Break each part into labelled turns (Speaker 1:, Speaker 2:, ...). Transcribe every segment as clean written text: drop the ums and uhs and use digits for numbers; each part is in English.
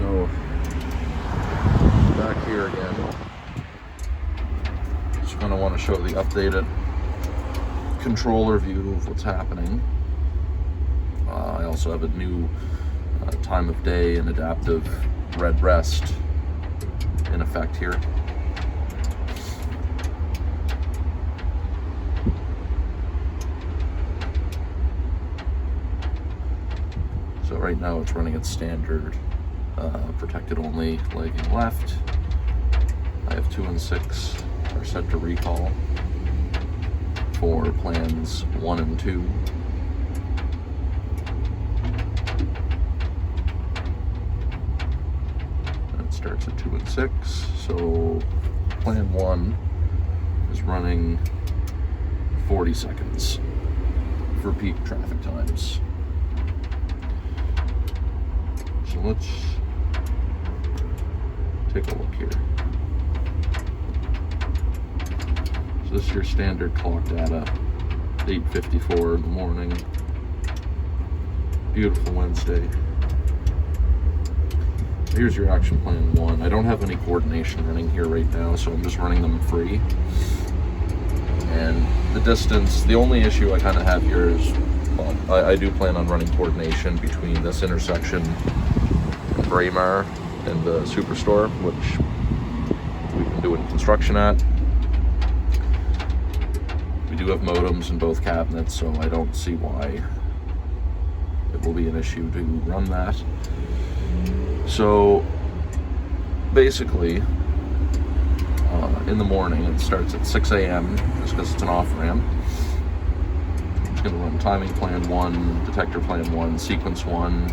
Speaker 1: So back here again, just kind of want to show the updated controller view of what's happening. I also have a new time of day and adaptive red rest in effect here. So right now it's running at standard, protected only, lagging left. I have 2 and 6 are set to recall for plans 1 and 2. And it starts at 2 and 6. So plan 1 is running 40 seconds for peak traffic times. So let's take a look here. So this is your standard clock data, 8:54 in the morning. Beautiful Wednesday. Here's your action plan 1. I don't have any coordination running here right now, so I'm just running them free. And the distance, the only issue I kind of have here is, well, I do plan on running coordination between this intersection and Braemar and the Superstore, which we've been doing construction at. We do have modems in both cabinets, so I don't see why it will be an issue to run that. So basically, in the morning, it starts at 6 a.m. just because it's an off-ramp. It's going to run timing plan 1, detector plan 1, sequence 1,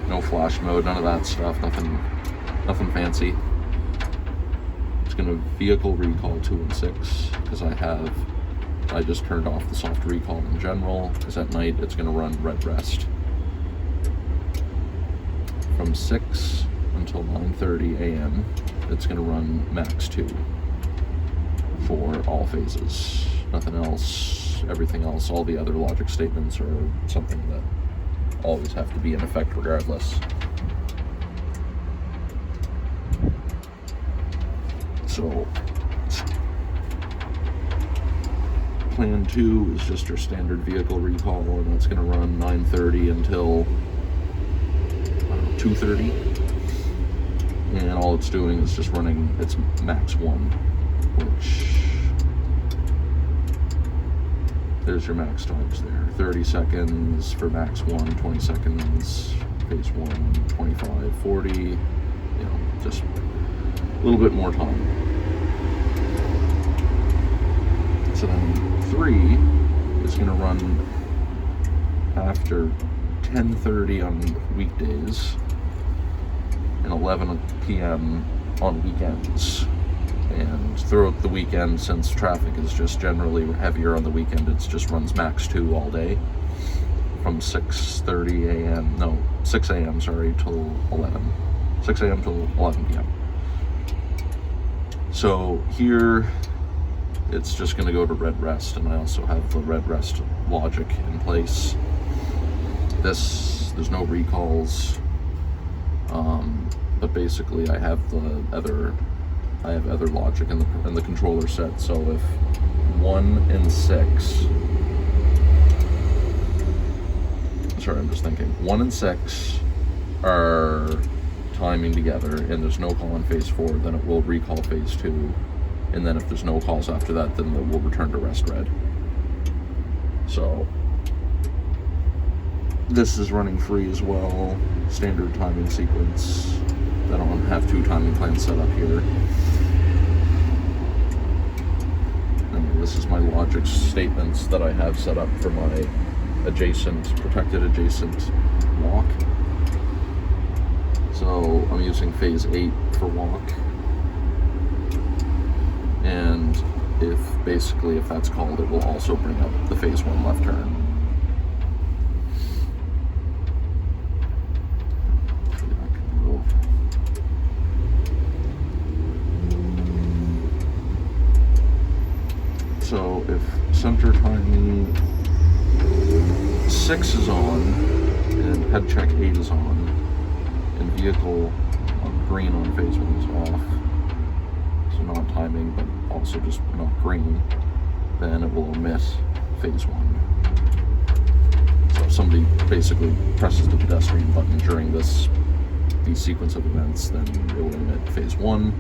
Speaker 1: no flash mode, none of that stuff, nothing fancy. It's going to vehicle recall 2 and 6 because I just turned off the soft recall in general, because at night it's going to run red rest from 6 until 9:30 a.m. It's going to run max 2 for all phases. Nothing else, everything else, all the other logic statements are something that always have to be in effect regardless. So plan 2 is just your standard vehicle recall, and that's going to run 9:30 until 2:30, and all it's doing is just running its max 1, which there's your max times there. 30 seconds for max 1, 20 seconds phase 1, 25, 40, just a little bit more time. So then 3 is going to run after 10:30 on weekdays and 11 p.m. on weekends. And throughout the weekend, since traffic is just generally heavier on the weekend, it just runs max 2 all day from 6 a.m. till 11. 6 a.m. till 11 p.m. So here it's just going to go to red rest, and I also have the red rest logic in place. There's no recalls, but basically I have other logic in the controller set. So if 1 and 6, sorry, I'm just thinking, 1 and 6 are timing together and there's no call in phase 4, then it will recall phase 2, and then if there's no calls after that, then it will return to rest red. So this is running free as well, standard timing sequence. I don't have 2 timing plans set up here. And this is my logic statements that I have set up for my protected adjacent walk. So I'm using phase 8 for walk. And if that's called, it will also bring up the phase 1 left turn. So if center timing 6 is on and head check 8 is on, and vehicle on green on phase 1 is off, so not timing, but also just not green, then it will omit phase 1. So if somebody basically presses the pedestrian button during these sequence of events, then it will omit phase 1.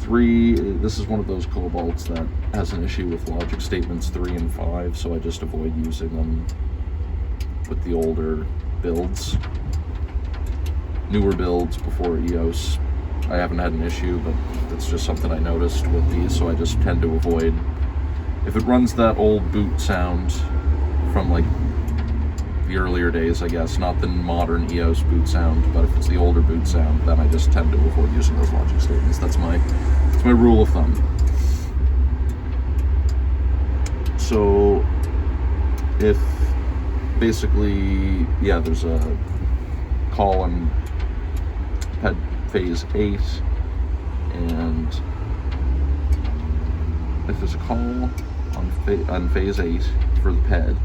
Speaker 1: 3, this is one of those cobalts that has an issue with logic statements 3 and 5, so I just avoid using them with the older builds. Newer builds before EOS, I haven't had an issue, but it's just something I noticed with these, so I just tend to avoid. If it runs that old boot sound from like the earlier days, I guess, not the modern EOS boot sound, but if it's the older boot sound, then I just tend to avoid using those logic statements. That's my rule of thumb. So if basically, yeah, there's a call on phase 8, and if there's a call on phase 8 for the PED,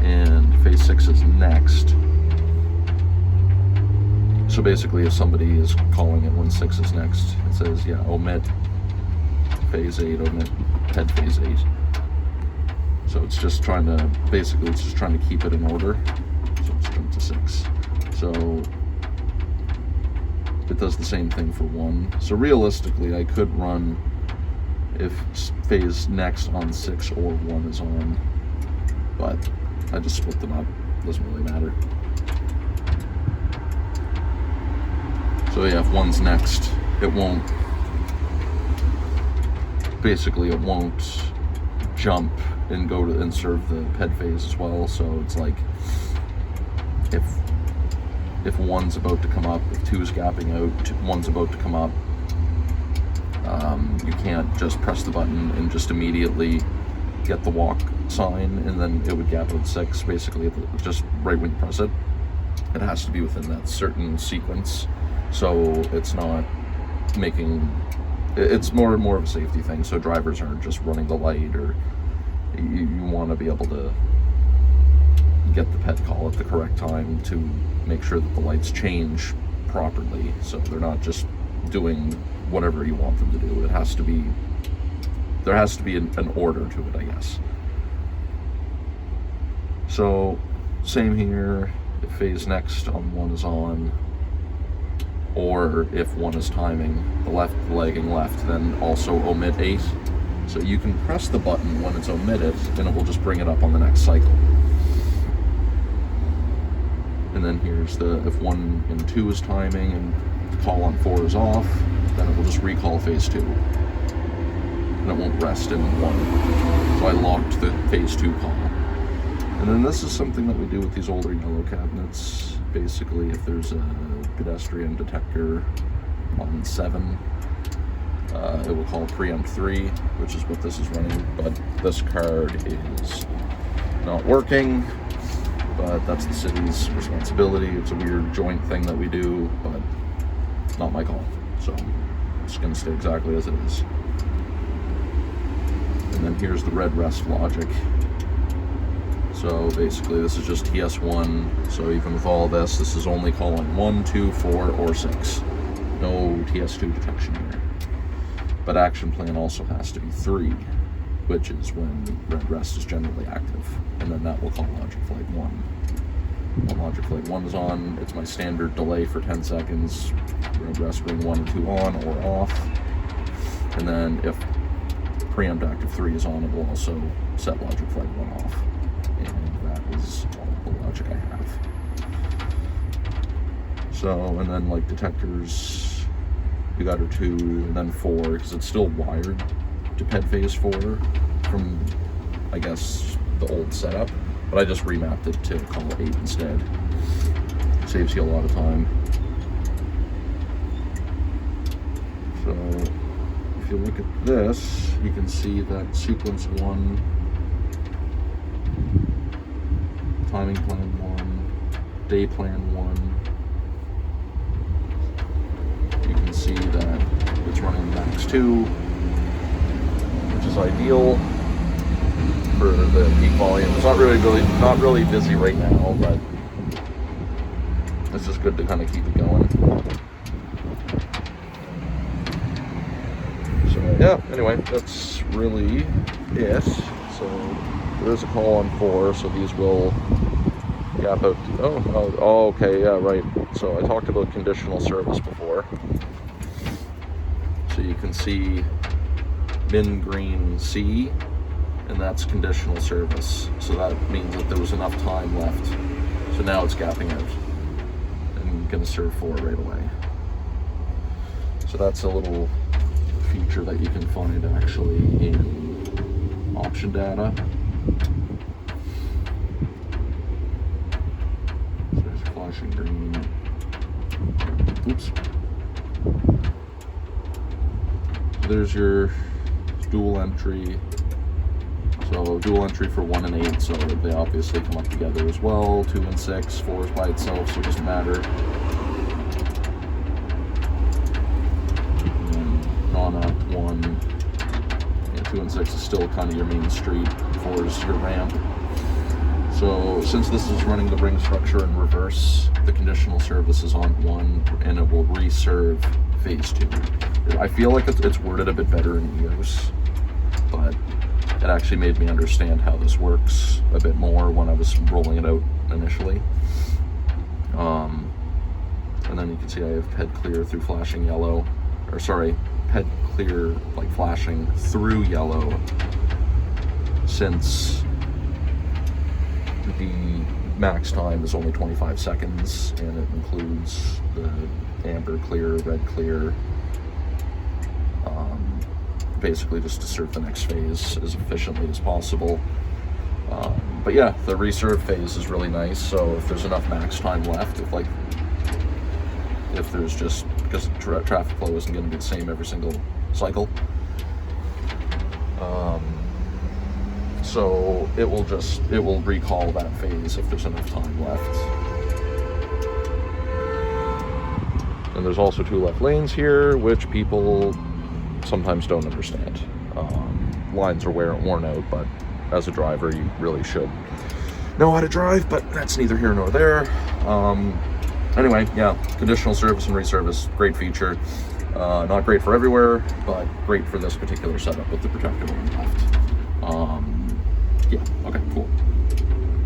Speaker 1: and phase 6 is next. So basically, if somebody is calling it when 6 is next, it says, yeah, omit phase 8, omit PED phase 8. So it's just trying to keep it in order. So let's jump to 6. So it does the same thing for 1. So realistically, I could run if phase next on 6 or 1 is on, but I just split them up. Doesn't really matter. So yeah, if 1's next, it won't jump and go to and serve the PED phase as well. So it's like if 1's about to come up, if 2's gapping out, 1's about to come up, you can't just press the button and just immediately get the walk sign and then it would gap out 6 basically just right when you press it. It has to be within that certain sequence, so it's not making, it's more and more of a safety thing, so drivers aren't just running the light, or you want to be able to get the PED call at the correct time to make sure that the lights change properly, so they're not just doing whatever you want them to do. There has to be an order to it, I guess. So same here, if phase next on 1 is on, or if 1 is timing, the lagging left, then also omit 8. So you can press the button when it's omitted, and it will just bring it up on the next cycle. And then here's if 1 and 2 is timing and call on 4 is off, then it will just recall phase 2. And it won't rest in 1. So I locked the phase 2 call. And then this is something that we do with these older yellow cabinets. Basically, if there's a pedestrian detector on 7, it will call preempt 3, which is what this is running, but this card is not working, but that's the city's responsibility. It's a weird joint thing that we do, but it's not my call, so it's going to stay exactly as it is. And then here's the red rest logic. So basically this is just TS1, so even with all this is only calling 1, 2, 4, or 6. No TS2 detection here. But action plan also has to be 3, which is when red rest is generally active, and then that will call logic flight 1. When logic flight 1 is on, it's my standard delay for 10 seconds, red rest being 1 and 2 on or off, and then if preempt active 3 is on, it will also set logic flight 1 off. And that is all the logic I have. So, and then like detectors, we got her 2 and then 4, because it's still wired to PED phase 4 from, I guess, the old setup, but I just remapped it to call 8 instead. Saves you a lot of time. So, if you look at this, you can see that sequence 1, timing plan 1, day plan 1. You can see that it's running max 2, which is ideal for the peak volume. It's not really busy right now, but it's just good to kind of keep it going. So yeah, anyway, that's really it. So there is a call on 4, so these will gap out. Oh, okay, yeah, right. So I talked about conditional service before. So you can see min green C, and that's conditional service. So that means that there was enough time left. So now it's gapping out and going to serve 4 right away. So that's a little feature that you can find actually in option data. So there's flashing green. Oops. There's your dual entry. So dual entry for 1 and 8, so they obviously come up together as well. 2 and 6, 4 is by itself, so it doesn't matter. Non-app 1, 2 and 6 is still kind of your main street. 4 is your ramp. So since this is running the ring structure in reverse, the conditional service is on 1, and it will reserve phase 2. I feel like it's worded a bit better in EOS, but it actually made me understand how this works a bit more when I was rolling it out initially. And then you can see I have PED clear through flashing yellow, or sorry, PED clear like flashing through yellow, since the max time is only 25 seconds, and it includes the amber clear, red clear, basically just to serve the next phase as efficiently as possible. But yeah, the reserve phase is really nice. So if there's enough max time left, if there's just, because traffic flow isn't going to be the same every single cycle, so it will recall that phase if there's enough time left. And there's also 2 left lanes here, which people sometimes don't understand. Lines are worn out, but as a driver, you really should know how to drive, but that's neither here nor there. Anyway, yeah, conditional service and reservice, great feature. Not great for everywhere, but great for this particular setup with the protector on the left. Yeah, okay, cool.